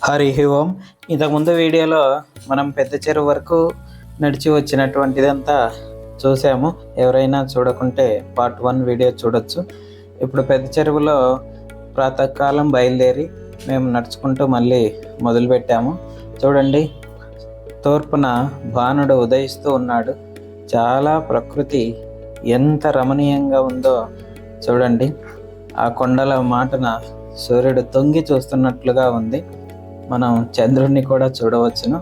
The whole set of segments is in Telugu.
హరి ఓం. ఇంతకుముందు వీడియోలో మనం పెద్ద చెరువు వరకు నడిచి వచ్చినటువంటిదంతా చూసాము. ఎవరైనా చూడకుంటే పార్ట్ 1 వీడియో చూడొచ్చు. ఇప్పుడు పెద్ద చెరువులో ప్రాతకాలం బయలుదేరి మేము నడుచుకుంటూ మళ్ళీ మొదలుపెట్టాము. చూడండి, తూర్పున భానుడు ఉదయిస్తూ ఉన్నాడు. చాలా ప్రకృతి ఎంత రమణీయంగా ఉందో చూడండి. ఆ కొండల మాటన సూర్యుడు తొంగి చూస్తున్నట్లుగా ఉంది. మనం చంద్రుడిని కూడా చూడవచ్చును.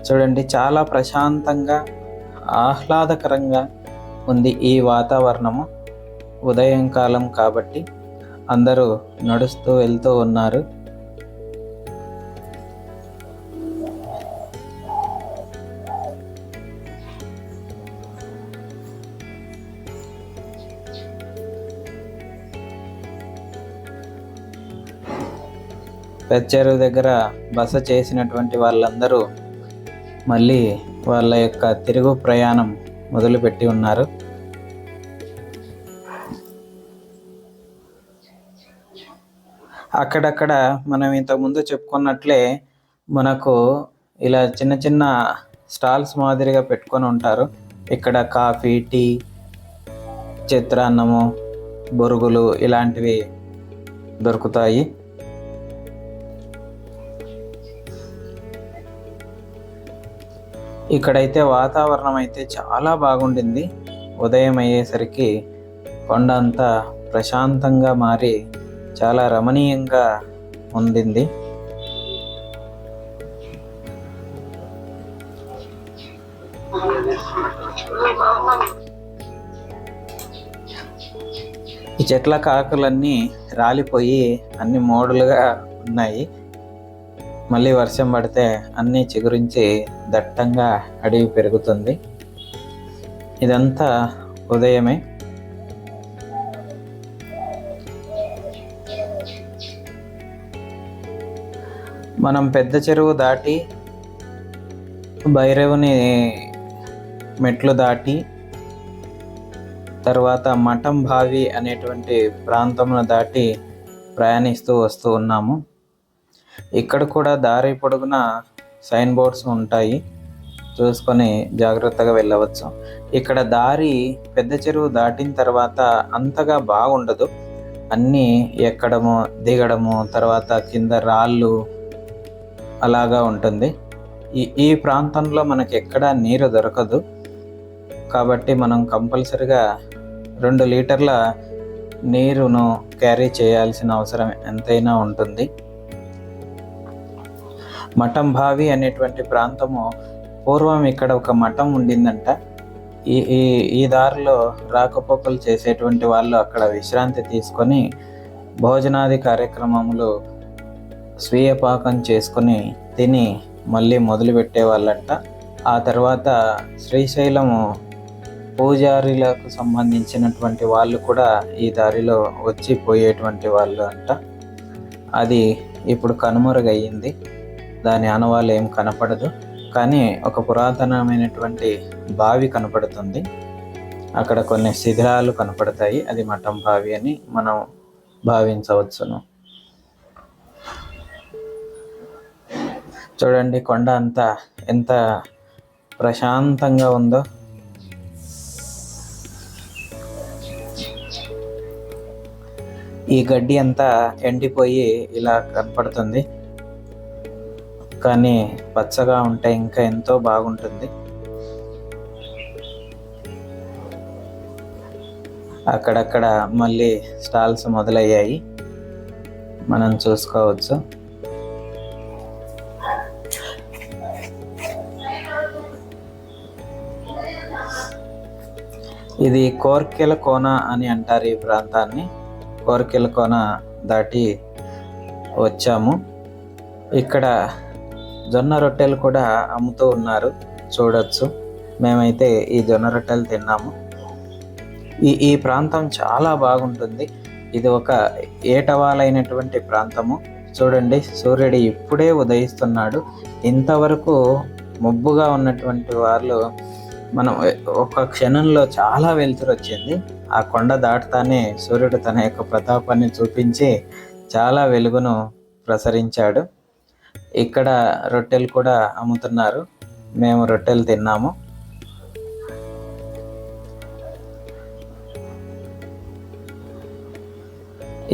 చూడండి, చాలా ప్రశాంతంగా ఆహ్లాదకరంగా ఉంది ఈ వాతావరణము. ఉదయం కాలం కాబట్టి అందరూ నడుస్తూ వెళ్తూ ఉన్నారు. పెద్ద చెరువు దగ్గర బస చేసినటువంటి వాళ్ళందరూ మళ్ళీ వాళ్ళ యొక్క తిరుగు ప్రయాణం మొదలుపెట్టి ఉన్నారు. అక్కడక్కడ మనం ఇంతకుముందు చెప్పుకున్నట్లే మనకు ఇలా చిన్న చిన్న స్టాల్స్ మాదిరిగా పెట్టుకొని ఉంటారు. ఇక్కడ కాఫీ, టీ, చిత్రాన్నము, బొరుగులు ఇలాంటివి దొరుకుతాయి. ఇక్కడైతే వాతావరణం అయితే చాలా బాగుండింది. ఉదయం అయ్యేసరికి కొండ అంతా ప్రశాంతంగా మారి చాలా రమణీయంగా ఉండింది. ఈ చెట్ల ఆకులన్నీ రాలిపోయి అన్ని మోడులుగా ఉన్నాయి. మళ్ళీ వర్షం పడితే అన్నీ చిగురించి దట్టంగా అడవి పెరుగుతుంది. ఇదంతా ఉదయమే. మనం పెద్ద చెరువు దాటి భైరవుని మెట్లు దాటి తర్వాత మఠం బావి అనేటువంటి ప్రాంతమును దాటి ప్రయాణిస్తూ వస్తూ ఉన్నాము. ఇక్కడ కూడా దారి పొడుగున సైన్ బోర్డ్స్ ఉంటాయి, చూసుకొని జాగ్రత్తగా వెళ్ళవచ్చు. ఇక్కడ దారి పెద్ద చెరువు దాటిన తర్వాత అంతగా బాగుండదు. అన్నీ ఎక్కడము దిగడము, తర్వాత కింద రాళ్ళు అలాగా ఉంటుంది. ఈ ప్రాంతంలో మనకి ఎక్కడా నీరు దొరకదు. కాబట్టి మనం కంపల్సరిగా 2 లీటర్ల నీరును క్యారీ చేయాల్సిన అవసరం ఎంతైనా ఉంటుంది. మఠం బావి అనేటువంటి ప్రాంతము పూర్వం ఇక్కడ ఒక మఠం ఉండిందంట. ఈ దారిలో రాకపోకలు చేసేటువంటి వాళ్ళు అక్కడ విశ్రాంతి తీసుకొని భోజనాది కార్యక్రమములు స్వీయ పాకం చేసుకొని తిని మళ్ళీ మొదలు పెట్టేవాళ్ళంట. ఆ తర్వాత శ్రీశైలము పూజారులకు సంబంధించినటువంటి వాళ్ళు కూడా ఈ దారిలో వచ్చి పోయేటువంటి వాళ్ళు అంట. అది ఇప్పుడు కనుమరుగయ్యింది. దాని ఆనవాళ్ళు ఏం కనపడదు, కానీ ఒక పురాతనమైనటువంటి బావి కనపడుతుంది. అక్కడ కొన్ని శిథిలాలు కనపడతాయి. అది మఠం బావి అని మనం భావించవచ్చును. చూడండి, కొండ అంతా ఎంత ప్రశాంతంగా ఉందో. ఈ గడ్డి అంతా ఎండిపోయి ఇలా కనపడుతుంది, కానీ పచ్చగా ఉంటే ఇంకా ఎంతో బాగుంటుంది. అక్కడక్కడ మళ్ళీ స్టాల్స్ మొదలయ్యాయి, మనం చూసుకోవచ్చు. ఇది కోర్కెల కోన అని అంటారు ఈ ప్రాంతాన్ని. కోర్కెల కోన దాటి వచ్చాము. ఇక్కడ జొన్న రొట్టెలు కూడా అమ్ముతూ ఉన్నారు, చూడొచ్చు. మేమైతే ఈ జొన్న రొట్టెలు తిన్నాము. ఈ ప్రాంతం చాలా బాగుంటుంది. ఇది ఒక ఏటవాలైనటువంటి ప్రాంతము. చూడండి, సూర్యుడు ఇప్పుడే ఉదయిస్తున్నాడు. ఇంతవరకు మబ్బుగా ఉన్నటువంటి వాళ్ళు మనం ఒక క్షణంలో చాలా వెలుతురు వచ్చింది. ఆ కొండ దాటుతానే సూర్యుడు తన యొక్క ప్రతాపాన్ని చూపించి చాలా వెలుగును ప్రసరించాడు. ఇక్కడ రొట్టెలు కూడా అమ్ముతున్నారు. మేము రొట్టెలు తిన్నాము.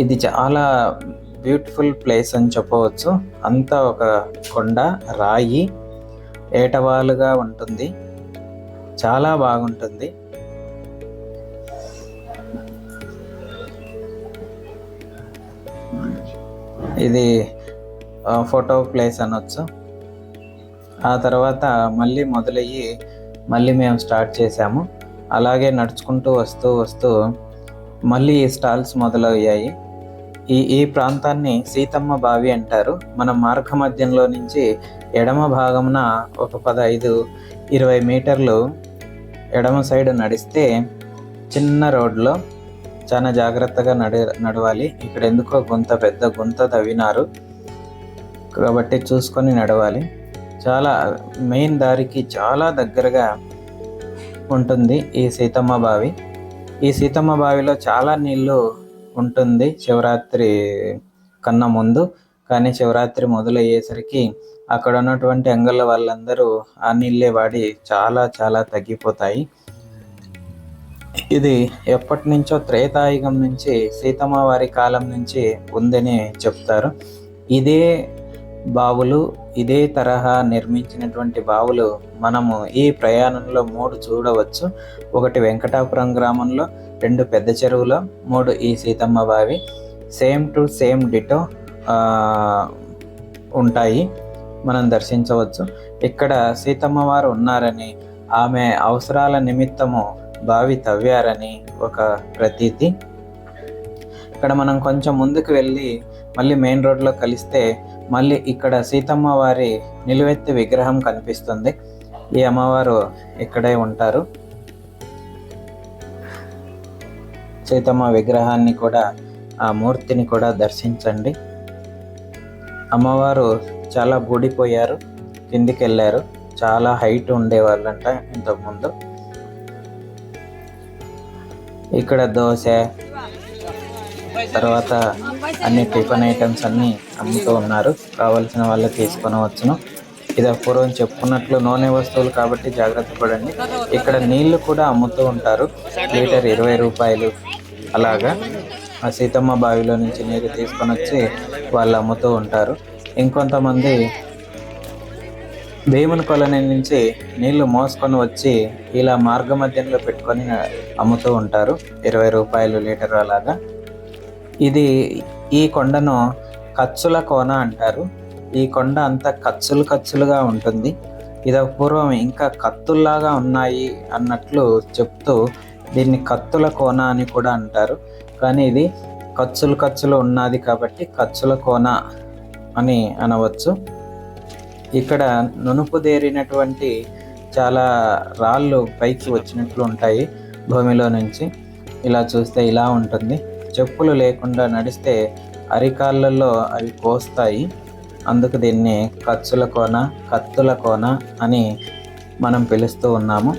ఇది చాలా బ్యూటిఫుల్ ప్లేస్ అని చెప్పవచ్చు. అంతా ఒక కొండ, రాయి, ఏటవాలుగా ఉంటుంది. చాలా బాగుంటుంది. ఇది ఫోటో ప్లేస్ అనొచ్చు. ఆ తర్వాత మళ్ళీ మొదలయ్యి మళ్ళీ మేము స్టార్ట్ చేసాము. అలాగే నడుచుకుంటూ వస్తూ మళ్ళీ స్టాల్స్ మొదలయ్యాయి. ఈ ప్రాంతాన్ని సీతమ్మ బావి అంటారు. మన మార్గ మధ్యంలో నుంచి ఎడమ భాగమున ఒక 15-20 మీటర్లు ఎడమ సైడ్ నడిస్తే చిన్న రోడ్లో చాలా జాగ్రత్తగా నడవాలి. ఇక్కడ ఎందుకో పెద్ద గుంత తవ్వినారు కాబట్టి చూసుకొని నడవాలి. చాలా మెయిన్ దారికి చాలా దగ్గరగా ఉంటుంది ఈ సీతమ్మ బావి. ఈ సీతమ్మ బావిలో చాలా నీళ్ళు ఉంటుంది శివరాత్రి కన్నా ముందు. కానీ శివరాత్రి మొదలయ్యేసరికి అక్కడ ఉన్నటువంటి అంగళ్ళ వాళ్ళందరూ ఆ నీళ్ళే వాడి చాలా తగ్గిపోతాయి. ఇది ఎప్పటి నుంచో త్రేతాయుగం నుంచి సీతమ్మ వారి కాలం నుంచి ఉందని చెప్తారు. ఇదే బావులు, ఇదే తరహా నిర్మించినటువంటి బావులు మనము ఈ ప్రయాణంలో 3 చూడవచ్చు. ఒకటి వెంకటాపురం గ్రామంలో, 2 పెద్ద చెరువులో, 3 ఈ సీతమ్మ బావి. సేమ్ టు సేమ్ డిటో ఉంటాయి, మనం దర్శించవచ్చు. ఇక్కడ సీతమ్మ వారు ఉన్నారని, ఆమె అవసరాల నిమిత్తము బావి తవ్వారని ఒక ప్రతీతి. ఇక్కడ మనం కొంచెం ముందుకు వెళ్ళి మళ్ళీ మెయిన్ రోడ్లో కలిస్తే మళ్ళీ ఇక్కడ సీతమ్మ వారి నిలువెత్తి విగ్రహం కనిపిస్తుంది. ఈ అమ్మవారు ఇక్కడే ఉంటారు. సీతమ్మ విగ్రహాన్ని కూడా, ఆ మూర్తిని కూడా దర్శించండి. అమ్మవారు చాలా బూడిపోయారు, కిందికి వెళ్ళారు. చాలా హైట్ ఉండేవాళ్ళంట ఇంతకుముందు. ఇక్కడ దోశ, తర్వాత అన్ని టిఫిన్ ఐటమ్స్ అన్నీ అమ్ముతూ ఉన్నారు. కావలసిన వాళ్ళు తీసుకొని వచ్చును. ఇది పూర్వం చెప్పుకున్నట్లు నూనె వస్తువులు కాబట్టి జాగ్రత్త పడండి. ఇక్కడ నీళ్లు కూడా అమ్ముతూ ఉంటారు. లీటర్ 20 రూపాయలు అలాగా. ఆ సీతమ్మ బావిలో నుంచి నీరు తీసుకొని వచ్చి వాళ్ళు అమ్ముతూ ఉంటారు. ఇంకొంతమంది భీముని కొలని నుంచి నీళ్లు మోసుకొని వచ్చి ఇలా మార్గ మధ్యంలో పెట్టుకొని అమ్ముతూ ఉంటారు. 20 రూపాయలు లీటర్ అలాగా. ఈ కొండను కచ్చుల కోన అంటారు. ఈ కొండ అంతా కచ్చులుగా ఉంటుంది. ఇది పూర్వం ఇంకా కత్తుల్లాగా ఉన్నాయి అన్నట్లు చెప్తూ దీన్ని కత్తుల కోన అని కూడా అంటారు. కానీ ఇది కచ్చులు ఉన్నది కాబట్టి కచ్చుల కోన అని అనవచ్చు. ఇక్కడ నునుపుదేరినటువంటి చాలా రాళ్ళు పైకి వచ్చినట్లు ఉంటాయి భూమిలో నుంచి. ఇలా చూస్తే ఇలా ఉంటుంది. చెప్పులు లేకుండా నడిస్తే అరికాళ్ళల్లో అవి కోస్తాయి. అందుకు దీన్ని కత్తుల కోన అని మనం పిలుస్తూ ఉన్నాము.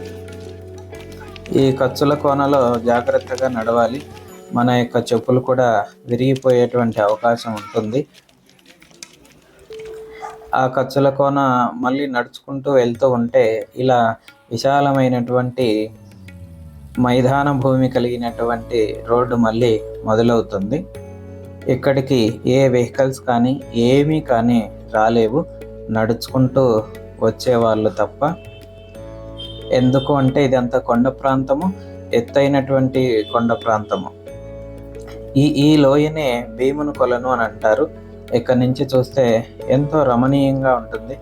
ఈ కచ్చుల కోనలో జాగ్రత్తగా నడవాలి. మన యొక్క చెప్పులు కూడా విరిగిపోయేటువంటి అవకాశం ఉంటుంది. ఆ కచ్చుల కోన మళ్ళీ నడుచుకుంటూ వెళ్తూ ఉంటే ఇలా విశాలమైనటువంటి మైదాన భూమి కలిగినటువంటి రోడ్డు మళ్ళీ మొదలవుతుంది. ఇక్కడికి ఏ వెహికల్స్ కానీ ఏమీ కానీ రాలేవు, నడుచుకుంటూ వచ్చేవాళ్ళు తప్ప. ఎందుకు అంటే ఇదంతా కొండ ప్రాంతము, ఎత్తైనటువంటి కొండ ప్రాంతము. ఈ లోయనే భీముని కొలను అని అంటారు. ఇక్కడి నుంచి చూస్తే ఎంతో రమణీయంగా ఉంటుంది.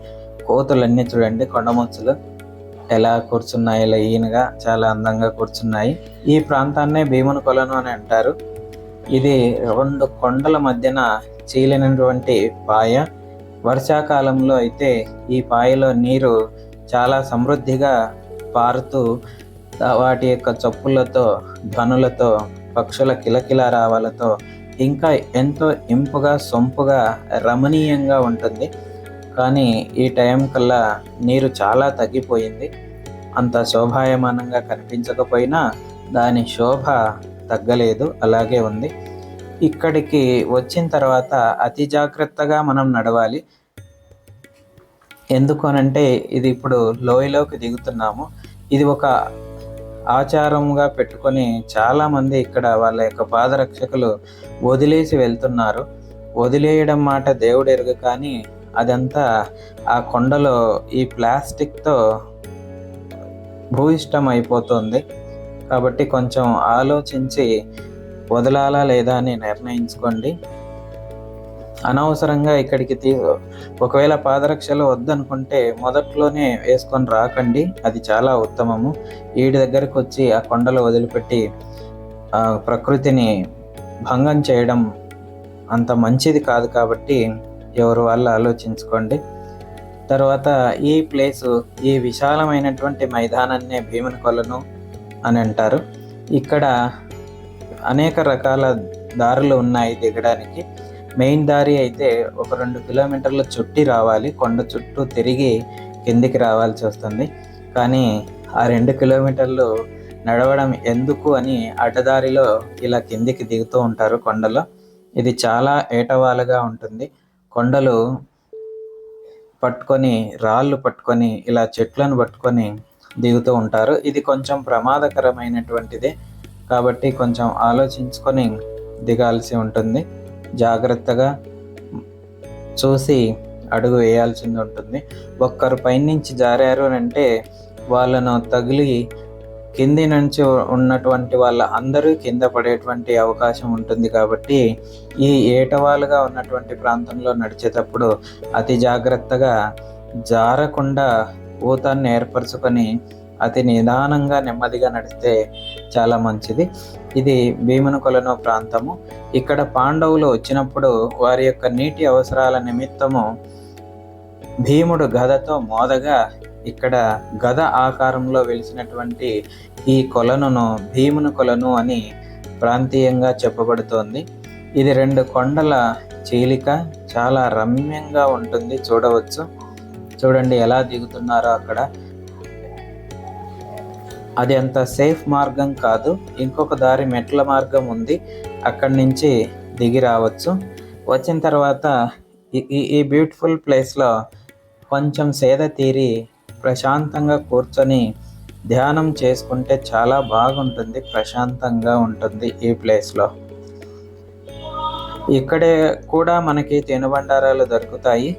కోతులన్నీ చూడండి, కొండముచ్చులు ఎలా కూర్చున్నాయి, లైన్గా చాలా అందంగా కూర్చున్నాయి. ఈ ప్రాంతాన్నే భీముని కొలను అని అంటారు. ఇది 2 కొండల మధ్యన చీలినటువంటి పాయ. వర్షాకాలంలో అయితే ఈ పాయలో నీరు చాలా సమృద్ధిగా పారుతూ వాటి యొక్క చప్పులతో, ధ్వనులతో, పక్షుల కిలకిల రావాలతో ఇంకా ఎంతో ఇంపుగా, సొంపుగా, రమణీయంగా ఉంటుంది. కానీ ఈ టైం కల్లా నీరు చాలా తగ్గిపోయింది. అంత శోభాయమానంగా కనిపించకపోయినా దాని శోభ తగ్గలేదు, అలాగే ఉంది. ఇక్కడికి వచ్చిన తర్వాత అతి జాగ్రత్తగా మనం నడవాలి. ఎందుకు అనంటే ఇది ఇప్పుడు లోయలోకి దిగుతున్నాము. ఇది ఒక ఆచారంగా పెట్టుకొని చాలామంది ఇక్కడ వాళ్ళ యొక్క పాదరక్షకులు వదిలేసి వెళ్తున్నారు. వదిలేయడం మాట దేవుడు ఎరుగు, కానీ అదంతా ఆ కొండలో ఈ ప్లాస్టిక్తో భూయిష్టం అయిపోతుంది. కాబట్టి కొంచెం ఆలోచించి వదలాలా లేదా అని నిర్ణయించుకోండి. అనవసరంగా ఇక్కడికి ఒకవేళ పాదరక్షలు వద్దనుకుంటే మొదట్లోనే వేసుకొని రాకండి, అది చాలా ఉత్తమము. వీడి దగ్గరకు వచ్చి ఆ కొండలు వదిలిపెట్టి ప్రకృతిని భంగం చేయడం అంత మంచిది కాదు. కాబట్టి ఎవరు వాళ్ళు ఆలోచించుకోండి. తర్వాత ఈ ప్లేసు, ఈ విశాలమైనటువంటి మైదానాన్నే భీముని కొలను అని అంటారు. ఇక్కడ అనేక రకాల దారులు ఉన్నాయి దిగడానికి. మెయిన్ దారి అయితే ఒక 2 కిలోమీటర్ల చుట్టి రావాలి, కొండ చుట్టూ తిరిగి కిందికి రావాల్సి వస్తుంది. కానీ ఆ 2 కిలోమీటర్లు నడవడం ఎందుకు అని అడ్డదారిలో ఇలా కిందికి దిగుతూ ఉంటారు కొండలో. ఇది చాలా ఏటవాలుగా ఉంటుంది. కొండలు పట్టుకొని, రాళ్ళు పట్టుకొని, ఇలా చెట్లను పట్టుకొని దిగుతూ ఉంటారు. ఇది కొంచెం ప్రమాదకరమైనటువంటిదే, కాబట్టి కొంచెం ఆలోచించుకొని దిగాల్సి ఉంటుంది. జాగ్రత్తగా చూసి అడుగు వేయాల్సింది ఉంటుంది. ఒక్కరు పైనుంచి జారారు అంటే వాళ్ళను తగిలి కింది నుంచి ఉన్నటువంటి వాళ్ళ అందరూ కింద పడేటువంటి అవకాశం ఉంటుంది. కాబట్టి ఈ ఏటవాలుగా ఉన్నటువంటి ప్రాంతంలో నడిచేటప్పుడు అతి జాగ్రత్తగా జారకుండా ఊతాన్ని ఏర్పరచుకొని అతి నిదానంగా నెమ్మదిగా నడిస్తే చాలా మంచిది. ఇది భీముని కొలను ప్రాంతము. ఇక్కడ పాండవులు వచ్చినప్పుడు వారి యొక్క నీటి అవసరాల నిమిత్తము భీముడు గదతో మోదగా ఇక్కడ గద ఆకారంలో వెలిసినటువంటి ఈ కొలనును భీముని కొలను అని ప్రాంతీయంగా చెప్పబడుతోంది. ఇది 2 కొండల చీలిక, చాలా రమ్యంగా ఉంటుంది. చూడవచ్చు, చూడండి ఎలా దిగుతున్నారో అక్కడ. అది అంత సేఫ్ మార్గం కాదు, ఇంకొక దారి మెట్ల మార్గం ఉంది, అక్కడి నుంచి దిగి రావచ్చు. వచ్చిన తర్వాత ఈ బ్యూటిఫుల్ ప్లేస్లో కొంచెం సేద తీరి ప్రశాంతంగా కూర్చొని ధ్యానం చేసుకుంటే చాలా బాగుంటుంది, ప్రశాంతంగా ఉంటుంది ఈ ప్లేస్లో. ఇక్కడే కూడా మనకి తినుబండారాలు దొరుకుతాయి,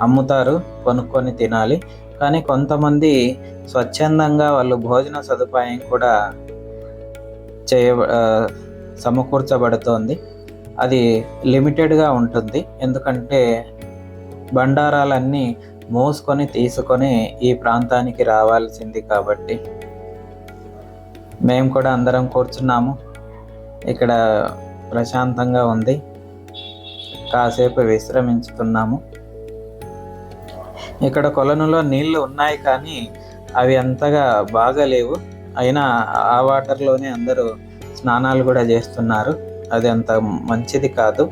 అమ్ముతారు, కొనుక్కొని తినాలి. కానీ కొంతమంది స్వచ్ఛందంగా వాళ్ళు భోజన సదుపాయం కూడా సమకూర్చబడుతోంది. అది లిమిటెడ్గా ఉంటుంది, ఎందుకంటే బండారాలన్నీ మోసుకొని తీసుకొని ఈ ప్రాంతానికి రావాల్సింది. కాబట్టి మేము కూడా అందరం కూర్చున్నాము. ఇక్కడ ప్రశాంతంగా ఉంది, కాసేపు విశ్రమించుతున్నాము. ఇక్కడ కొలనులో నీళ్లు ఉన్నాయి, కానీ అవి అంతగా బాగలేవు. అయినా ఆ వాటర్లోనే అందరూ స్నానాలు కూడా చేస్తున్నారు, అది అంత మంచిది కాదు.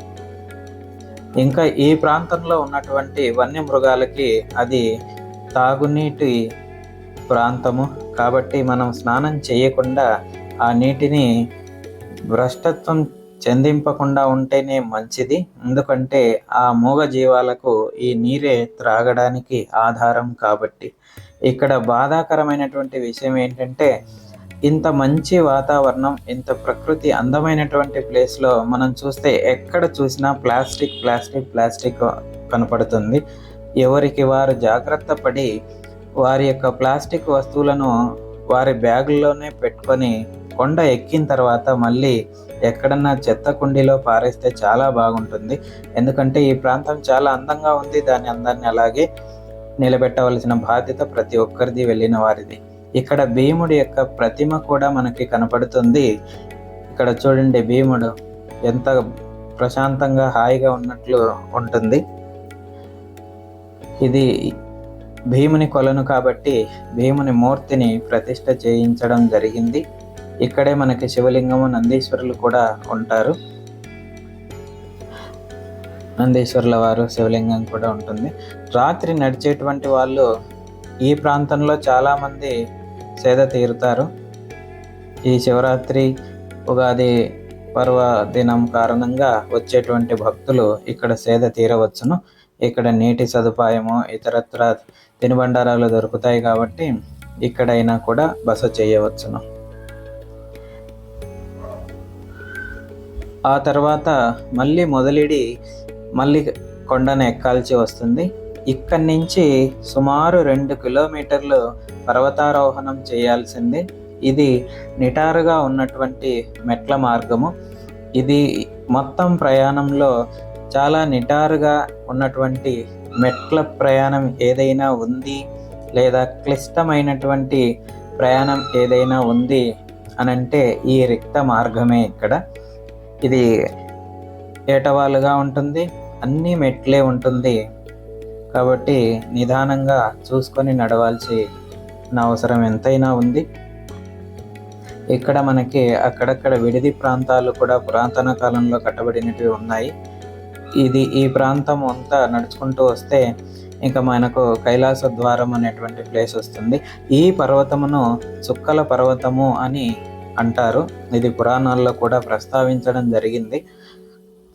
ఇంకా ఈ ప్రాంతంలో ఉన్నటువంటి వన్యమృగాలకి అది తాగునీటి ప్రాంతము. కాబట్టి మనం స్నానం చేయకుండా ఆ నీటిని భ్రష్టత్వం చెందింపకుండా ఉంటేనే మంచిది. ఎందుకంటే ఆ మూగ జీవాలకు ఈ నీరే త్రాగడానికి ఆధారం. కాబట్టి ఇక్కడ బాధాకరమైనటువంటి విషయం ఏంటంటే, ఇంత మంచి వాతావరణం, ఇంత ప్రకృతి అందమైనటువంటి ప్లేస్లో మనం చూస్తే ఎక్కడ చూసినా ప్లాస్టిక్ ప్లాస్టిక్ ప్లాస్టిక్ కనపడుతుంది. ఎవరికి వారు జాగ్రత్త పడి వారి యొక్క ప్లాస్టిక్ వస్తువులను వారి బ్యాగుల్లోనే పెట్టుకొని కొండ ఎక్కిన తర్వాత మళ్ళీ ఎక్కడన్నా చెత్త కుండీలో పారేస్తే చాలా బాగుంటుంది. ఎందుకంటే ఈ ప్రాంతం చాలా అందంగా ఉంది, దాని అందాన్ని అలాగే నిలబెట్టవలసిన బాధ్యత ప్రతి ఒక్కరిది, వెళ్ళిన వారిది. ఇక్కడ భీముడి యొక్క ప్రతిమ కూడా మనకి కనపడుతుంది. ఇక్కడ చూడండి, భీముడు ఎంత ప్రశాంతంగా హాయిగా ఉన్నట్లు ఉంటుంది. ఇది భీముని కొలను కాబట్టి భీముని మూర్తిని ప్రతిష్ఠ చేయించడం జరిగింది. ఇక్కడే మనకి శివలింగము, నందీశ్వరులు కూడా ఉంటారు. నందీశ్వరుల వారు శివలింగం కూడా ఉంటుంది. రాత్రి నడిచేటువంటి వాళ్ళు ఈ ప్రాంతంలో చాలామంది సేద తీరుతారు. ఈ శివరాత్రి, ఉగాది పర్వదినం కారణంగా వచ్చేటువంటి భక్తులు ఇక్కడ సేద తీరవచ్చును. ఇక్కడ నీటి సదుపాయము ఇతరత్ర తినుబండారాలు దొరుకుతాయి కాబట్టి ఇక్కడైనా కూడా బస చేయవచ్చును. ఆ తర్వాత మళ్ళీ మళ్ళీ కొండను ఎక్కాల్సి వస్తుంది. ఇక్కడి నుంచి సుమారు 2 కిలోమీటర్లు పర్వతారోహణం చేయాల్సింది. ఇది నిటారుగా ఉన్నటువంటి మెట్ల మార్గము. ఇది మొత్తం ప్రయాణంలో చాలా నిటారుగా ఉన్నటువంటి మెట్ల ప్రయాణం ఏదైనా ఉంది లేదా క్లిష్టమైనటువంటి ప్రయాణం ఏదైనా ఉంది అనంటే ఈ రిక్త మార్గమే. ఇక్కడ ఇది ఏటవాలుగా ఉంటుంది, అన్ని మెట్లే ఉంటుంది కాబట్టి నిదానంగా చూసుకొని నడవాల్సిన అవసరం ఎంతైనా ఉంది. ఇక్కడ మనకి అక్కడక్కడ విడిది ప్రాంతాలు కూడా పురాతన కాలంలో కట్టబడినవి ఉన్నాయి. ఈ ప్రాంతం అంతా నడుచుకుంటూ వస్తే ఇంకా మనకు కైలాస ద్వారం అనేటువంటి ప్లేస్ వస్తుంది. ఈ పర్వతమును చుక్కల పర్వతము అని అంటారు. ఇది పురాణాల్లో కూడా ప్రస్తావించడం జరిగింది.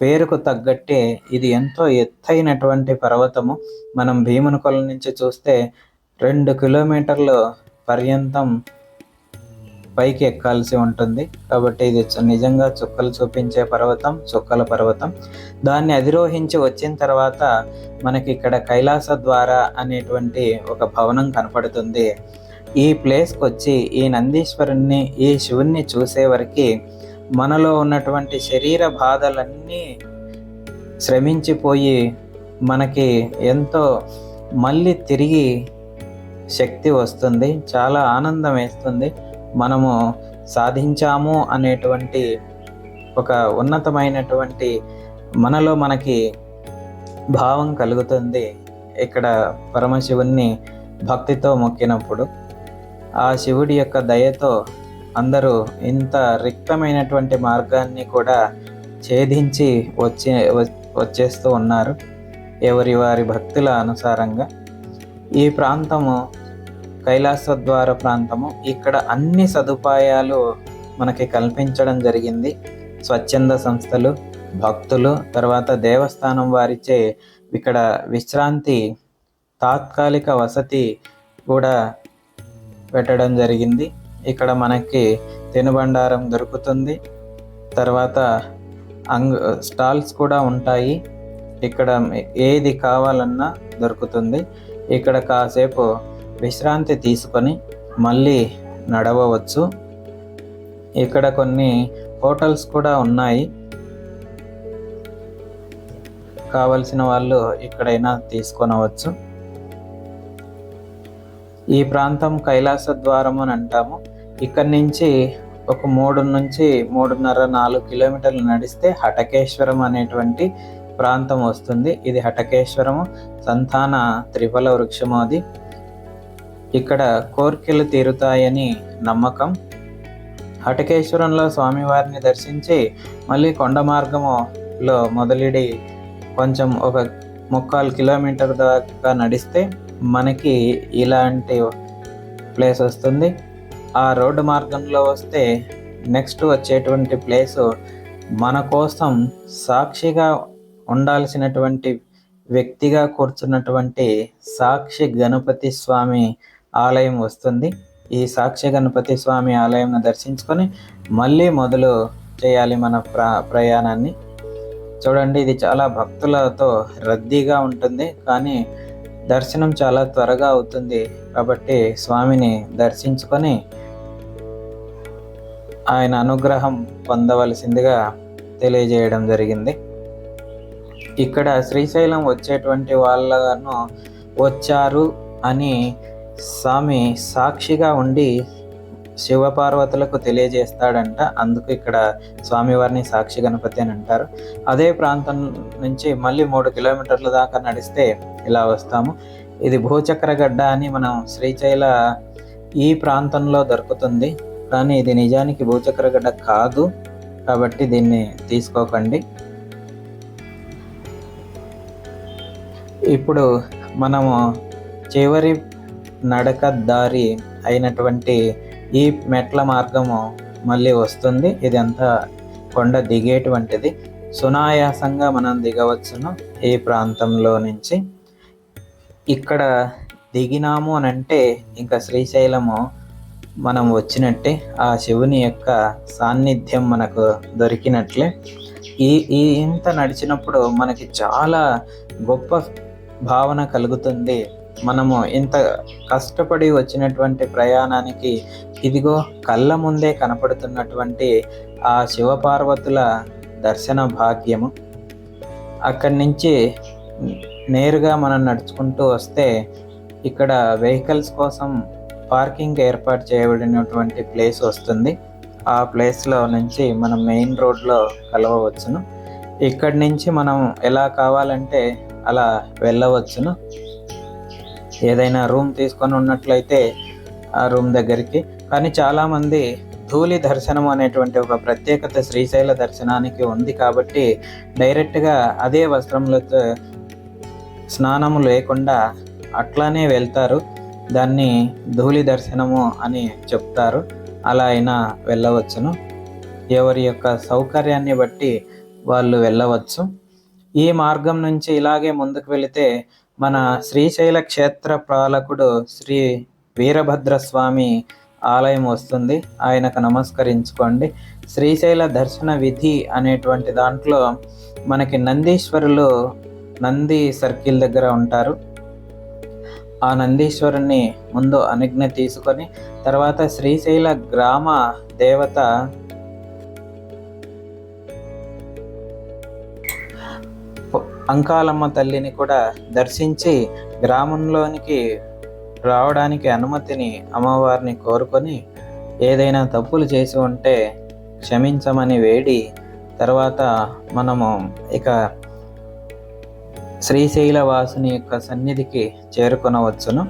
పేరుకు తగ్గట్టే ఇది ఎంతో ఎత్తైనటువంటి పర్వతము. మనం భీమునికొల నుంచి చూస్తే 2 కిలోమీటర్ల పర్యంతం పైకి ఎక్కాల్సి ఉంటుంది. కాబట్టి ఇది నిజంగా చుక్కలు చూపించే పర్వతం, చుక్కల పర్వతం. దాన్ని అధిరోహించి వచ్చిన తర్వాత మనకి ఇక్కడ కైలాస ద్వార అనేటువంటి ఒక భవనం కనపడుతుంది. ఈ ప్లేస్కి వచ్చి ఈ నందీశ్వరుణ్ణి, ఈ శివుణ్ణి చూసే వరకు మనలో ఉన్నటువంటి శరీర బాధలన్నీ శ్రమించిపోయి మనకి ఎంతో మళ్ళీ తిరిగి శక్తి వస్తుంది, చాలా ఆనందం వేస్తుంది. మనము సాధించాము అనేటువంటి ఒక ఉన్నతమైనటువంటి మనలో మనకి భావం కలుగుతుంది. ఇక్కడ పరమశివుణ్ణి భక్తితో మొక్కినప్పుడు ఆ శివుడి యొక్క దయతో అందరూ ఇంత రిక్తమైనటువంటి మార్గాన్ని కూడా ఛేదించి వచ్చేస్తూ ఉన్నారు ఎవరి వారి భక్తుల అనుసారంగా. ఈ ప్రాంతము కైలాసద్వార ప్రాంతము. ఇక్కడ అన్ని సదుపాయాలు మనకి కల్పించడం జరిగింది. స్వచ్ఛంద సంస్థలు, భక్తులు, తర్వాత దేవస్థానం వారిచే ఇక్కడ విశ్రాంతి, తాత్కాలిక వసతి కూడా పెట్టడం జరిగింది. ఇక్కడ మనకి తినుబండారం దొరుకుతుంది. తర్వాత స్టాల్స్ కూడా ఉంటాయి. ఇక్కడ ఏది కావాలన్నా దొరుకుతుంది. ఇక్కడ కాసేపు విశ్రాంతి తీసుకొని మళ్ళీ నడవవచ్చు. ఇక్కడ కొన్ని హోటల్స్ కూడా ఉన్నాయి. కావలసిన వాళ్ళు ఇక్కడైనా తీసుకొనవచ్చు. ఈ ప్రాంతం కైలాస ద్వారం అని అంటాము. ఇక్కడి నుంచి ఒక 3 నుంచి 3.5-4 కిలోమీటర్లు నడిస్తే హటకేశ్వరం అనేటువంటి ప్రాంతం వస్తుంది. ఇది హటకేశ్వరము సంతాన త్రిఫల వృక్షము. అది ఇక్కడ కోర్కెలు తీరుతాయని నమ్మకం. హటకేశ్వరంలో స్వామివారిని దర్శించి మళ్ళీ కొండ మార్గములో మొదలుడి కొంచెం ఒక 3/4 కిలోమీటర్ దాకా నడిస్తే మనకి ఇలాంటి ప్లేస్ వస్తుంది. ఆ రోడ్డు మార్గంలో వస్తే నెక్స్ట్ వచ్చేటువంటి ప్లేసు మన కోసం సాక్షిగా ఉండాల్సినటువంటి వ్యక్తిగా కూర్చున్నటువంటి సాక్షి గణపతి స్వామి ఆలయం వస్తుంది. ఈ సాక్షి గణపతి స్వామి ఆలయంను దర్శించుకొని మళ్ళీ మొదలు చేయాలి మన ప్రయాణాన్ని. చూడండి, ఇది చాలా భక్తులతో రద్దీగా ఉంటుంది, కానీ దర్శనం చాలా త్వరగా అవుతుంది. కాబట్టి స్వామిని దర్శించుకొని ఆయన అనుగ్రహం పొందవలసిందిగా తెలియజేయడం జరిగింది. ఇక్కడ శ్రీశైలం వచ్చేటువంటి వాళ్ళను వచ్చారు అని స్వామి సాక్షిగా ఉండి శివపార్వతులకు తెలియజేస్తాడంట. అందుకు ఇక్కడ స్వామివారిని సాక్షి గణపతి అని అంటారు. అదే ప్రాంతం నుంచి మళ్ళీ 3 కిలోమీటర్ల దాకా నడిస్తే ఇలా వస్తాము. ఇది భూచక్రగడ్డ అని మనం శ్రీశైల ఈ ప్రాంతంలో దొరుకుతుంది, కానీ ఇది నిజానికి భూచక్రగడ్డ కాదు, కాబట్టి దీన్ని తీసుకోకండి. ఇప్పుడు మనము చివరి నడక దారి అయినటువంటి ఈ మెట్ల మార్గము మళ్ళీ వస్తుంది. ఇది అంతా కొండ దిగేటువంటిది. సునాయాసంగా మనం దిగవచ్చును ఈ ప్రాంతంలో నుంచి. ఇక్కడ దిగినాము అని అంటే ఇంకా శ్రీశైలము మనం వచ్చినట్టే, ఆ శివుని యొక్క సాన్నిధ్యం మనకు దొరికినట్లే. ఈ ఇంత నడిచినప్పుడు మనకి చాలా గొప్ప భావన కలుగుతుంది. మనము ఇంత కష్టపడి వచ్చినటువంటి ప్రయాణానికి ఇదిగో కళ్ళ ముందే కనపడుతున్నటువంటి ఆ శివపార్వతుల దర్శన భాగ్యము. అక్కడి నుంచి నేరుగా మనం నడుచుకుంటూ వస్తే ఇక్కడ వెహికల్స్ కోసం పార్కింగ్ ఏర్పాటు చేయబడినటువంటి ప్లేస్ వస్తుంది. ఆ ప్లేస్లో నుంచి మనం మెయిన్ రోడ్లో కలవవచ్చును. ఇక్కడి నుంచి మనం ఎలా కావాలంటే అలా వెళ్ళవచ్చును. ఏదైనా రూమ్ తీసుకొని ఉన్నట్లయితే ఆ రూమ్ దగ్గరికి. కానీ చాలామంది ధూళి దర్శనం అనేటువంటి ఒక ప్రత్యేకత శ్రీశైల దర్శనానికి ఉంది కాబట్టి డైరెక్ట్గా అదే వస్త్రములతో స్నానము లేకుండా అట్లానే వెళ్తారు. దాన్ని ధూళి దర్శనము అని చెప్తారు. అలా అయినా వెళ్ళవచ్చును. ఎవరి యొక్క సౌకర్యాన్ని బట్టి వాళ్ళు వెళ్ళవచ్చు. ఈ మార్గం నుంచి ఇలాగే ముందుకు వెళితే మన శ్రీశైల క్షేత్ర పాలకుడు శ్రీ వీరభద్రస్వామి ఆలయం వస్తుంది. ఆయనకు నమస్కరించుకోండి. శ్రీశైల దర్శన విధి అనేటువంటి దాంట్లో మనకి నందీశ్వరులు నంది సర్కిల్ దగ్గర ఉంటారు. ఆ నందీశ్వరుని ముందు అనుజ్ఞ తీసుకొని తర్వాత శ్రీశైల గ్రామ దేవత అంకాలమ్మ తల్లిని కూడా దర్శించి గ్రామంలోనికి రావడానికి అనుమతిని అమ్మవారిని కోరుకొని ఏదైనా తప్పులు చేసి ఉంటే క్షమించమని వేడి తర్వాత మనము ఇక శ్రీశైల వాసుని యొక్క సన్నిధికి చేరుకొనవచ్చును.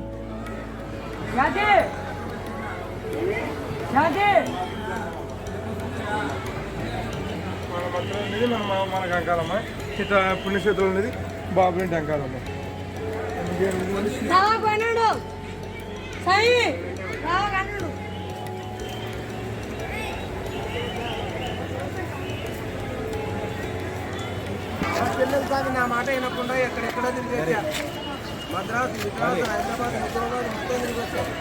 మనకు అంకాలమ్మ ఇట్లా పుణ్యక్షేత్రం అనేది బాబు ఇంటి అంకాలమ్మ. నా మాట వినకుండా ఎక్కడెక్కడో తిరిగి మద్రాసు, గుజరాత్, హైదరాబాద్, హైదరాబాద్ మొత్తం తిరిగి వచ్చారు.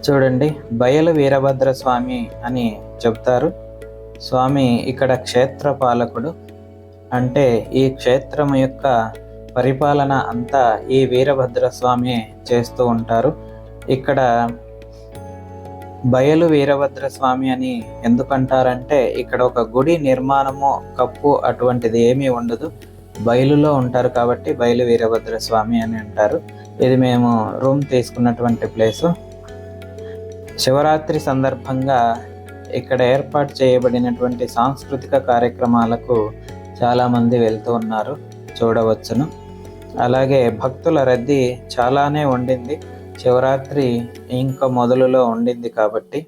చూడండి, బయలు వీరభద్ర స్వామి అని చెప్తారు. స్వామి ఇక్కడ క్షేత్ర పాలకుడు. అంటే ఈ క్షేత్రం యొక్క పరిపాలన అంతా ఈ వీరభద్ర స్వామి చేస్తూ ఉంటారు. ఇక్కడ బయలు వీరభద్ర స్వామి అని ఎందుకంటారంటే ఇక్కడ ఒక గుడి నిర్మాణము కప్పు అటువంటిది ఏమీ ఉండదు. బయలులో ఉంటారు కాబట్టి బయలు వీరభద్ర స్వామి అని అంటారు. ఇది మేము రూమ్ తీసుకున్నటువంటి ప్లేసు. శివరాత్రి సందర్భంగా ఇక్కడ ఏర్పాటు చేయబడినటువంటి సాంస్కృతిక కార్యక్రమాలకు చాలామంది వెళ్తూ ఉన్నారు, చూడవచ్చును. అలాగే భక్తుల రద్దీ చాలానే ఉండింది. శివరాత్రి ఇంకా మొదలులో ఉండింది కాబట్టి.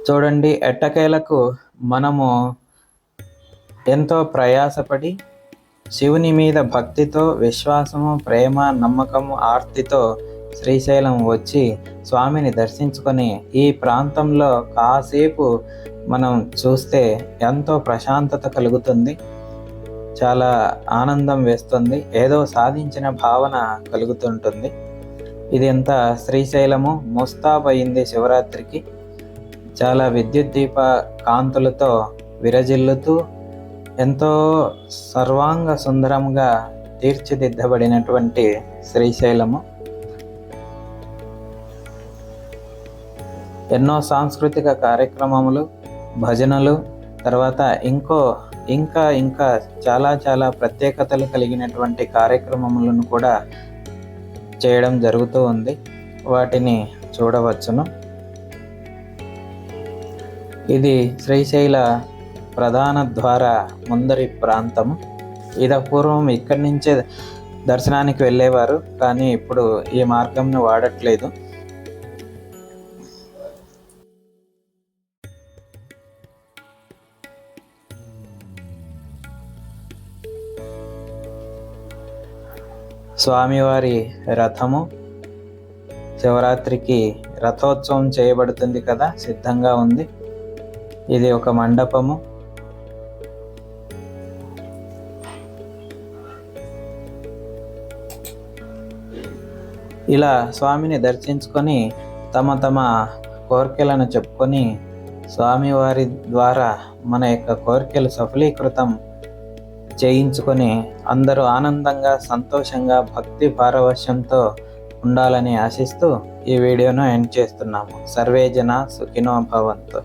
చూడండి, ఎట్టకేలకు మనము ఎంతో ప్రయాసపడి శివుని మీద భక్తితో, విశ్వాసము, ప్రేమ, నమ్మకము, ఆర్తితో శ్రీశైలం వచ్చి స్వామిని దర్శించుకొని ఈ ప్రాంతంలో కాసేపు మనం చూస్తే ఎంతో ప్రశాంతత కలుగుతుంది. చాలా ఆనందం వేస్తుంది. ఏదో సాధించిన భావన కలుగుతుంటుంది. ఇది ఎంత శ్రీశైలము ముస్తాబయింది శివరాత్రికి. చాలా విద్యుత్ దీప కాంతులతో విరజిల్లుతూ ఎంతో సర్వాంగ సుందరంగా తీర్చిదిద్దబడినటువంటి శ్రీశైలము. ఎన్నో సాంస్కృతిక కార్యక్రమములు, భజనలు, తర్వాత ఇంకా చాలా ప్రత్యేకతలు కలిగినటువంటి కార్యక్రమములను కూడా చేయడం జరుగుతూ ఉంది. వాటిని చూడవచ్చును. ఇది శ్రీశైల ప్రధాన ద్వార ముందరి ప్రాంతము. ఇది పూర్వం ఇక్కడి నుంచే దర్శనానికి వెళ్ళేవారు, కానీ ఇప్పుడు ఈ మార్గంను వాడట్లేదు. స్వామివారి రథము శివరాత్రికి రథోత్సవం చేయబడుతుంది కదా, సిద్ధంగా ఉంది. ఇది ఒక మండపము. ఇలా స్వామిని దర్శించుకొని తమ కోరికలను చెప్పుకొని స్వామివారి ద్వారా మన యొక్క కోరికలు సఫలీకృతం చేయించుకొని అందరూ ఆనందంగా, సంతోషంగా, భక్తి పారవశ్యంతో ఉండాలని ఆశిస్తూ ఈ వీడియోను ఎండ్ చేస్తున్నాము. సర్వే జన సుఖినో భవంతు.